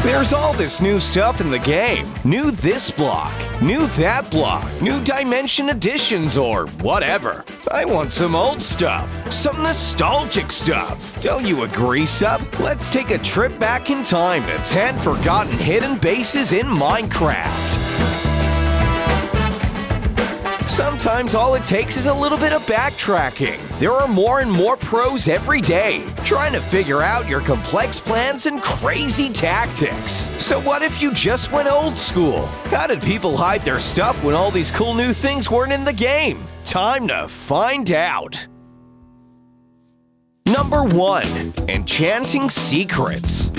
There's all this new stuff in the game. New this block, new that block, new dimension additions or whatever. I want some old stuff, some nostalgic stuff. Don't you agree, sub? Let's take a trip back in time to 10 forgotten hidden bases in Minecraft. Sometimes all it takes is a little bit of backtracking. There are more and more pros every day, trying to figure out your complex plans and crazy tactics. So what if you just went old school? How did people hide their stuff when all these cool new things weren't in the game? Time to find out. Number 1. Enchanting Secrets.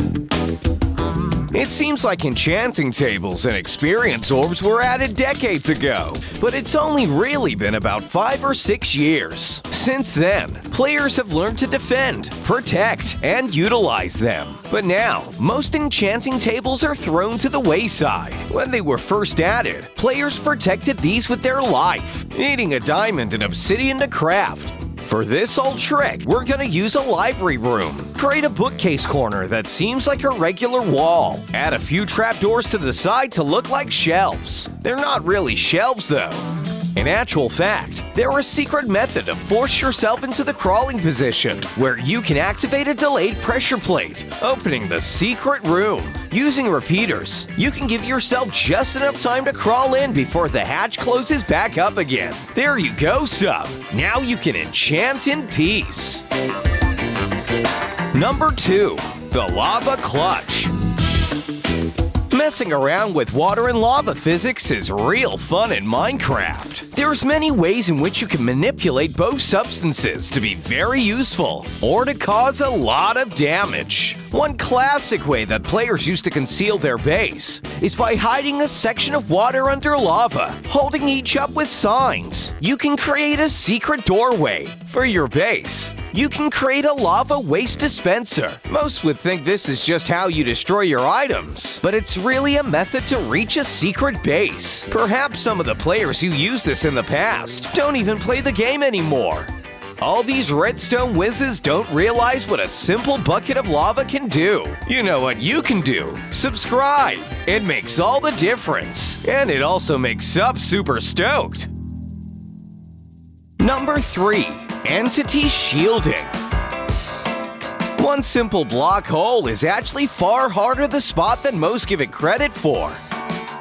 It seems like enchanting tables and experience orbs were added decades ago, but it's only really been about 5 or 6 years. Since then, players have learned to defend, protect, and utilize them. But now, most enchanting tables are thrown to the wayside. When they were first added, players protected these with their life, needing a diamond and obsidian to craft. For this old trick, we're gonna use a library room. Create a bookcase corner that seems like a regular wall. Add a few trapdoors to the side to look like shelves. They're not really shelves though. In actual fact, they're a secret method to force yourself into the crawling position, where you can activate a delayed pressure plate, opening the secret room. Using repeaters, you can give yourself just enough time to crawl in before the hatch closes back up again. There you go, sub. Now you can enchant in peace. Number 2. The Lava Clutch. Messing around with water and lava physics is real fun in Minecraft. There's many ways in which you can manipulate both substances to be very useful, or to cause a lot of damage. One classic way that players used to conceal their base is by hiding a section of water under lava, holding each up with signs. You can create a secret doorway for your base. You can create a lava waste dispenser. Most would think this is just how you destroy your items, but it's really a method to reach a secret base. Perhaps some of the players who used this in the past don't even play the game anymore. All these redstone whizzes don't realize what a simple bucket of lava can do. You know what you can do? Subscribe! It makes all the difference. And it also makes sub super stoked. Number 3. Entity Shielding. One simple block hole is actually far harder to spot than most give it credit for.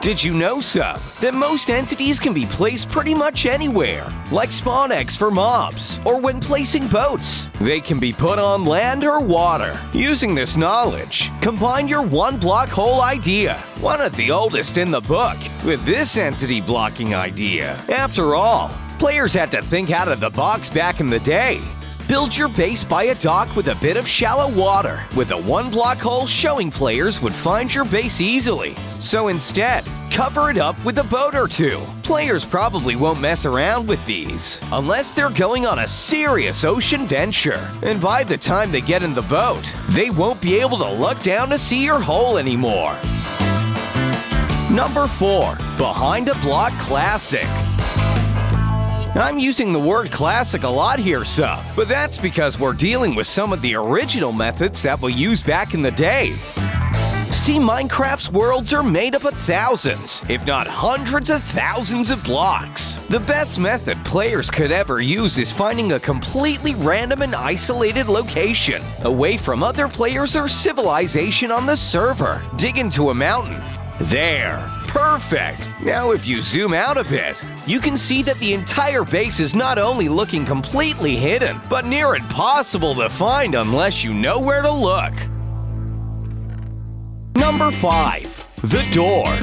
Did you know, sub, that most entities can be placed pretty much anywhere, like spawn eggs for mobs, or when placing boats. They can be put on land or water. Using this knowledge, combine your one block hole idea, one of the oldest in the book, with this entity blocking idea. After all, players had to think out of the box back in the day. Build your base by a dock with a bit of shallow water, with a one-block hole showing players would find your base easily. So instead, cover it up with a boat or two. Players probably won't mess around with these, unless they're going on a serious ocean venture. And by the time they get in the boat, they won't be able to look down to see your hole anymore. Number 4. Behind a Block Classic. I'm using the word classic a lot here, sub, but that's because we're dealing with some of the original methods that we used back in the day. See, Minecraft's worlds are made up of thousands, if not hundreds of thousands of blocks. The best method players could ever use is finding a completely random and isolated location, away from other players or civilization on the server. Dig into a mountain. There. Perfect! Now if you zoom out a bit, you can see that the entire base is not only looking completely hidden, but near impossible to find unless you know where to look. Number 5. The Door.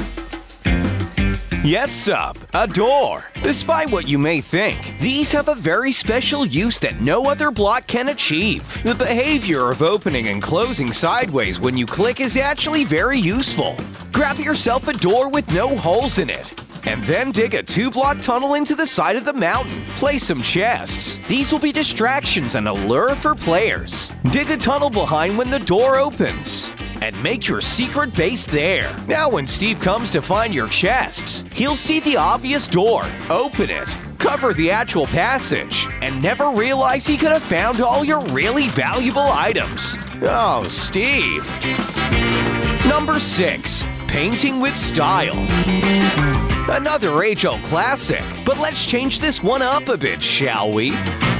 Yes, sub, a door. Despite what you may think, these have a very special use that no other block can achieve. The behavior of opening and closing sideways when you click is actually very useful. Grab yourself a door with no holes in it, and then dig a 2-block tunnel into the side of the mountain. Place some chests. These will be distractions and a lure for players. Dig a tunnel behind when the door opens, and make your secret base there. Now when Steve comes to find your chests, he'll see the obvious door, open it, cover the actual passage, and never realize he could have found all your really valuable items. Oh, Steve. Number 6. Painting with style. Another age-old classic, but let's change this one up a bit, shall we?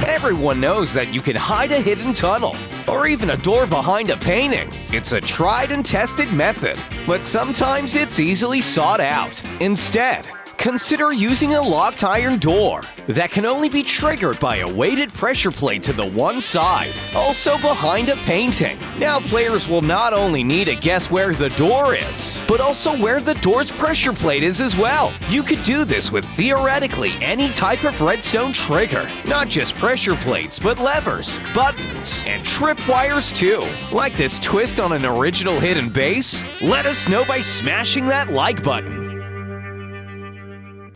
Everyone knows that you can hide a hidden tunnel, or even a door behind a painting. It's a tried and tested method, but sometimes it's easily sought out. Instead, consider using a locked iron door that can only be triggered by a weighted pressure plate to the one side, also behind a painting. Now players will not only need to guess where the door is, but also where the door's pressure plate is as well. You could do this with theoretically any type of redstone trigger, not just pressure plates, but levers, buttons, and tripwires too. Like this twist on an original hidden base? Let us know by smashing that like button.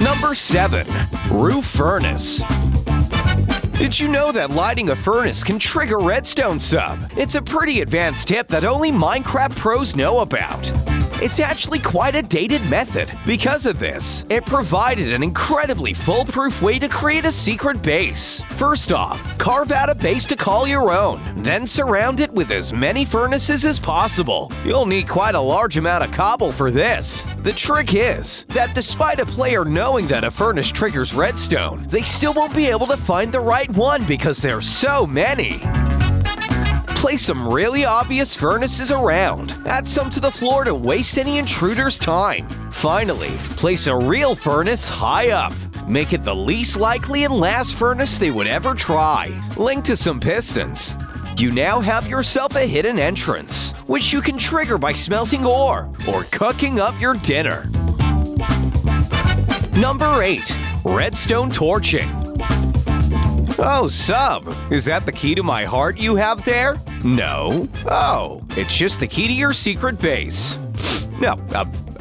Number 7. Roof Furnace. Did you know that lighting a furnace can trigger redstone sub? It's a pretty advanced tip that only Minecraft pros know about. It's actually quite a dated method. Because of this, it provided an incredibly foolproof way to create a secret base. First off, carve out a base to call your own, then surround it with as many furnaces as possible. You'll need quite a large amount of cobble for this. The trick is that despite a player knowing that a furnace triggers redstone, they still won't be able to find the right one because there's so many. Place some really obvious furnaces around. Add some to the floor to waste any intruders' time. Finally, place a real furnace high up. Make it the least likely and last furnace they would ever try. Link to some pistons. You now have yourself a hidden entrance, which you can trigger by smelting ore or cooking up your dinner. Number 8. Redstone Torching. Oh, sub, is that the key to my heart you have there? No. Oh, it's just the key to your secret base. No,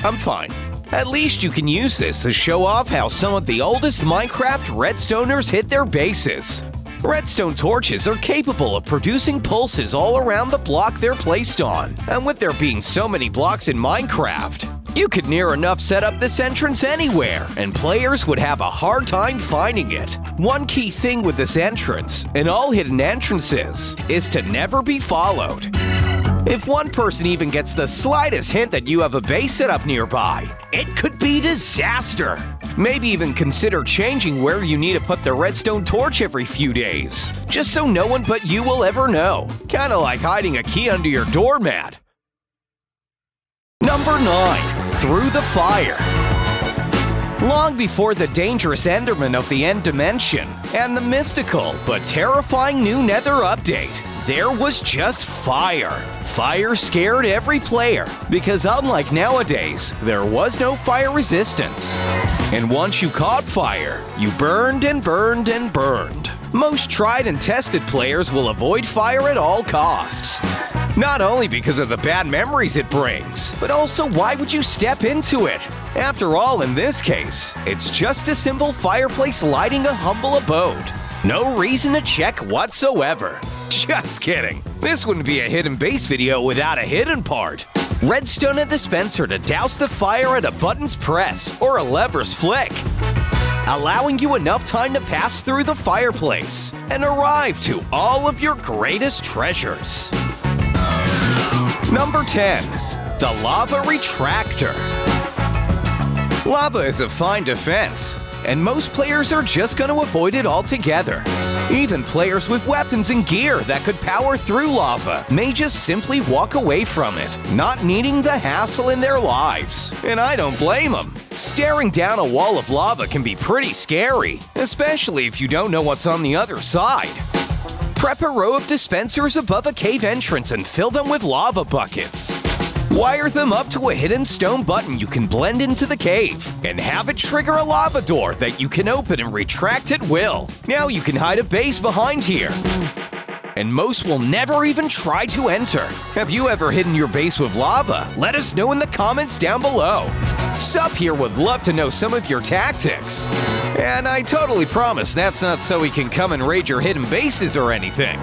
I'm fine. At least you can use this to show off how some of the oldest Minecraft redstoners hit their bases. Redstone torches are capable of producing pulses all around the block they're placed on. And with there being so many blocks in Minecraft, you could near enough set up this entrance anywhere, and players would have a hard time finding it. One key thing with this entrance, and all hidden entrances, is to never be followed. If one person even gets the slightest hint that you have a base set up nearby, it could be disaster. Maybe even consider changing where you need to put the redstone torch every few days, just so no one but you will ever know. Kinda like hiding a key under your doormat. Number 9. Through the Fire. Long before the dangerous Enderman of the End Dimension and the mystical but terrifying new Nether update, there was just fire. Fire scared every player because unlike nowadays, there was no fire resistance. And once you caught fire, you burned and burned and burned. Most tried and tested players will avoid fire at all costs. Not only because of the bad memories it brings, but also why would you step into it? After all, in this case, it's just a simple fireplace lighting a humble abode. No reason to check whatsoever. Just kidding. This wouldn't be a hidden base video without a hidden part. Redstone and dispenser to douse the fire at a button's press or a lever's flick, allowing you enough time to pass through the fireplace and arrive to all of your greatest treasures. Number 10. The Lava Retractor. Lava is a fine defense, and most players are just going to avoid it altogether. Even players with weapons and gear that could power through lava may just simply walk away from it, not needing the hassle in their lives. And I don't blame them. Staring down a wall of lava can be pretty scary, especially if you don't know what's on the other side. Prep a row of dispensers above a cave entrance and fill them with lava buckets. Wire them up to a hidden stone button you can blend into the cave, and have it trigger a lava door that you can open and retract at will. Now you can hide a base behind here, and most will never even try to enter. Have you ever hidden your base with lava? Let us know in the comments down below. Sup here would love to know some of your tactics. And I totally promise that's not so he can come and raid your hidden bases or anything.